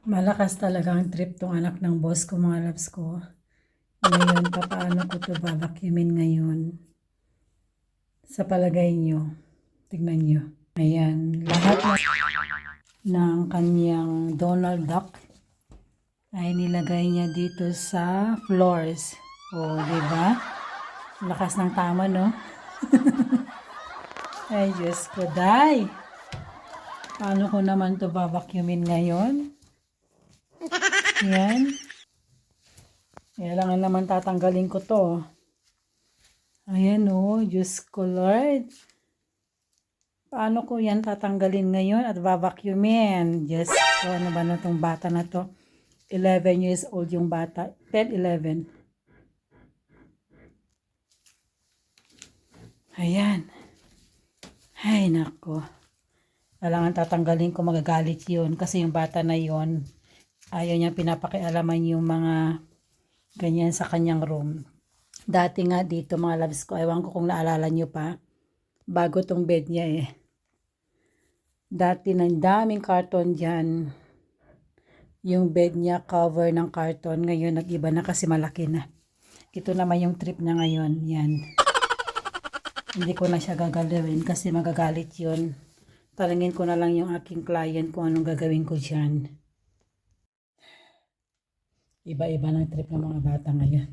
Malakas talaga ang trip tong anak ng boss ko, mga loves ko. Ngayon, papaano ko to babacuumin ngayon? Sa palagay nyo, tignan nyo. Ayan, lahat ng kanyang Donald Duck ay nilagay niya dito sa floors. O, diba? Lakas ng tama, no? Ay, Diyos ko, day! Paano ko naman to babacuumin ngayon? Yan. Kailangan naman tatanggalin ko to. Ayan o, Diyos ko Lord. Paano ko yan tatanggalin ngayon at babacuumin? Diyos ko, ano ba na itong bata na to? 11 years old yung bata. 10, 11. Ayan. Ay, nako. Kailangan tatanggalin ko, magagalit yun. Kasi yung bata na yun, ayaw niya pinapakialaman yung mga ganyan sa kanyang room. Dati nga dito mga loves ko, ewan ko kung naalala nyo pa, bago tong bed niya eh. Dati ng daming karton dyan. Yung bed niya cover ng karton, ngayon nag-iba na kasi malaki na. Ito naman yung trip na ngayon, yan. Hindi ko na siya gagalawin kasi magagalit yun. Talangin ko na lang yung aking client kung anong gagawin ko dyan. Iba-iba ng trip ng mga bata ngayon.